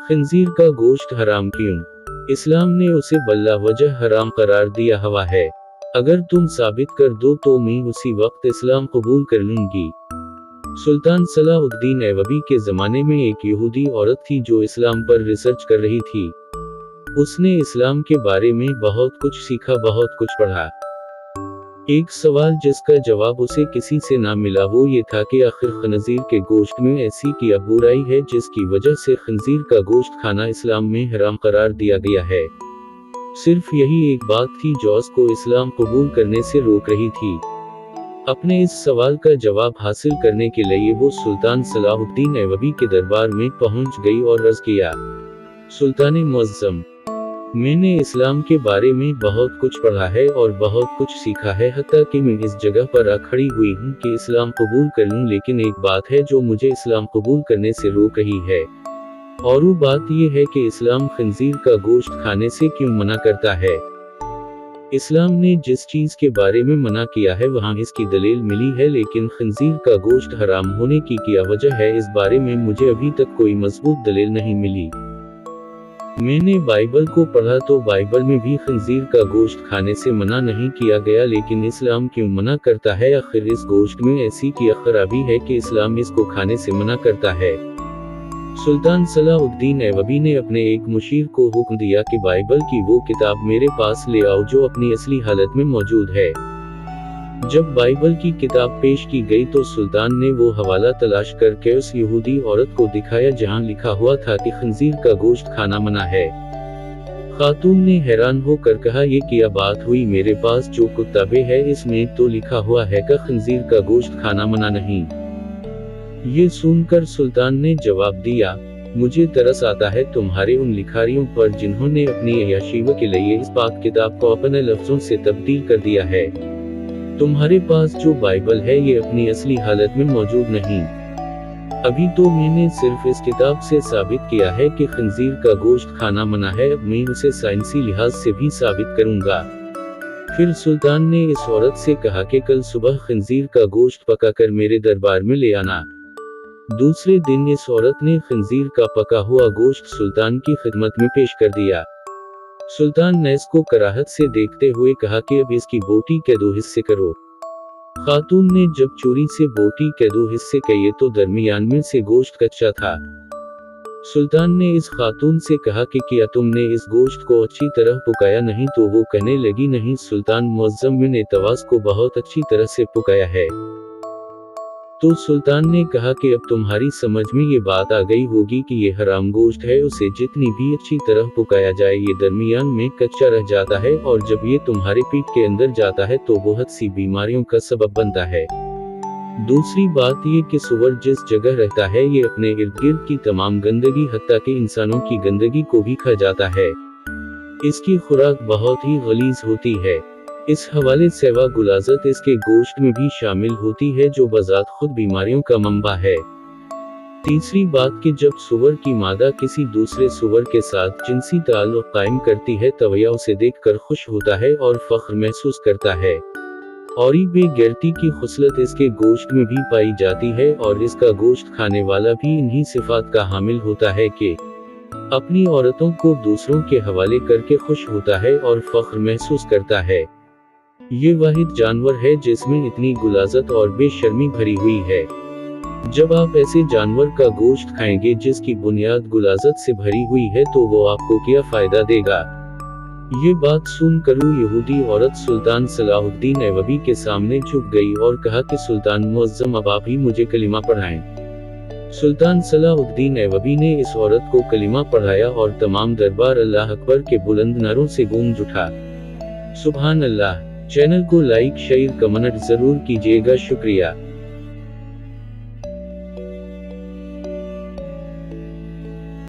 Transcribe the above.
खंजीर का गोश्त हराम क्यों? इस्लाम ने उसे बल्ला वजह हराम करार दिया हुआ है। अगर तुम साबित कर दो तो मैं उसी वक्त इस्लाम कबूल कर लूंगी। सुल्तान सलाहुद्दीन ऐवबी के ज़माने में एक यहूदी औरत थी जो इस्लाम पर रिसर्च कर रही थी। उसने इस्लाम के बारे में बहुत कुछ सीखा, बहुत कुछ पढ़ा। एक सवाल जिसका जवाब उसे किसी से ना मिला वो ये था कि आखिर खंजीर के गोश्त में ऐसी क्या बुराई है जिसकी वजह से खंजीर का गोश्त खाना इस्लाम में हराम करार दिया गया है। सिर्फ यही एक बात थी जो उसको इस्लाम कबूल करने से रोक रही थी। अपने इस सवाल का जवाब हासिल करने के लिए वो सुल्तान सलाहुद्दीन ऐवबी के दरबार में पहुंच गई और अर्ज किया, सुल्तान मुअज़्ज़म, मैंने इस्लाम के बारे में बहुत कुछ पढ़ा है और बहुत कुछ सीखा है, हत्ता कि मैं इस जगह पर आ खड़ी हुई हूँ कि इस्लाम कबूल कर लूँ, लेकिन एक बात है जो मुझे इस्लाम कबूल करने से रोक रही है, और वो बात ये है कि इस्लाम खंजीर का गोश्त खाने से क्यों मना करता है। इस्लाम ने जिस चीज के बारे में मना किया है वहाँ इसकी दलील मिली है, लेकिन खंजीर का गोश्त हराम होने की क्या वजह है इस बारे में मुझे अभी तक कोई मजबूत दलील नहीं मिली। मैंने बाइबल को पढ़ा तो बाइबल में भी खंजीर का गोश्त खाने से मना नहीं किया गया, लेकिन इस्लाम क्यों मना करता है? आखिर इस गोश्त में ऐसी क्या खराबी है कि इस्लाम इसको खाने से मना करता है? सुल्तान सलाहुद्दीन ऐवबी ने अपने एक मुशीर को हुक्म दिया कि बाइबल की वो किताब मेरे पास ले आओ जो अपनी असली हालत में मौजूद है। जब बाइबल की किताब पेश की गई तो सुल्तान ने वो हवाला तलाश करके उस यहूदी औरत को दिखाया जहां लिखा हुआ था कि खंजीर का गोश्त खाना मना है। खातून ने हैरान होकर कहा, ये क्या बात हुई, मेरे पास जो किताबें है इसमें तो लिखा हुआ है कि खंजीर का गोश्त खाना मना नहीं। ये सुनकर सुल्तान ने जवाब दिया, मुझे तरस आता है तुम्हारे उन लिखारियों पर जिन्होंने अपनी अय्याशी के लिए इस पाक किताब को अपने लफ्जों से तब्दील कर दिया है। तुम्हारे पास जो बाइबल है ये अपनी असली हालत में मौजूद नहीं। अभी तो मैंने सिर्फ इस किताब से साबित किया है कि खंजीर का गोश्त खाना मना है, अब मैं उसे साइंसी लिहाज से भी साबित करूंगा। फिर सुल्तान ने इस औरत से कहा कि कल सुबह खंजीर का गोश्त पकाकर मेरे दरबार में ले आना। दूसरे दिन इस औरत ने खंजीर का पका हुआ गोश्त सुल्तान की खिदमत में पेश कर दिया। सुल्तान ने इसको कराहत से देखते हुए कहा कि अब इसकी बोटी के 2 हिस्से करो। खातून ने जब चोरी से बोटी के 2 हिस्से किए तो दरमियान में से गोश्त कच्चा था। सुल्तान ने इस खातून से कहा कि क्या तुमने इस गोश्त को अच्छी तरह पकाया नहीं? तो वो कहने लगी, नहीं सुल्तान मुअज़्ज़म, मैंने तवास को बहुत अच्छी तरह से पकाया है। तो सुल्तान ने कहा कि अब तुम्हारी समझ में ये बात आ गई होगी कि ये हराम गोश्त है, उसे जितनी भी अच्छी तरह पकाया जाए ये दरमियान में कच्चा रह जाता है, और जब ये तुम्हारे पेट के अंदर जाता है तो बहुत सी बीमारियों का सबब बनता है। दूसरी बात ये कि सूअर जिस जगह रहता है ये अपने इर्द गिर्द की तमाम गंदगी हत्ता कि इंसानों की गंदगी को भी खा जाता है। इसकी खुराक बहुत ही गलीज होती है। इस हवाले से गुलाजत इसके गोश्त में भी शामिल होती है जो बजात खुद बीमारियों का मंबा है। तीसरी बात कि जब सूअर की मादा किसी दूसरे सूअर के साथ जिनसी ताल्लुक कायम करती है तो वह उसे देखकर खुश होता है और फख्र महसूस करता है, और ये बेगैरती की खुसलत इसके गोश्त में भी पाई जाती है, और इसका गोश्त खाने वाला भी इन्हीं सिफात का हामिल होता है कि अपनी औरतों को दूसरों के हवाले करके खुश होता है और फख्र महसूस करता है। ये वाहिद जानवर है जिसमें इतनी गुलाजत और बेशर्मी भरी हुई है। जब आप ऐसे जानवर का गोश्त खाएंगे जिसकी बुनियाद गुलाजत से भरी हुई है तो वो आपको क्या फायदा देगा? ये बात सुनकर यहूदी औरत सुल्तान सलाहुद्दीन ऐवबी के सामने झुक गई और कहा कि सुल्तान मुअज़्ज़म, अब आप ही मुझे कलिमा पढ़ाएं। सुल्तान सलाहुद्दीन ऐवबी ने इस औरत को कलिमा पढ़ाया और तमाम दरबार अल्लाह अकबर के बुलंद नारों से गूंज उठा। सुभान अल्लाह। चैनल को लाइक शेयर कमेंट जरूर कीजिएगा। शुक्रिया।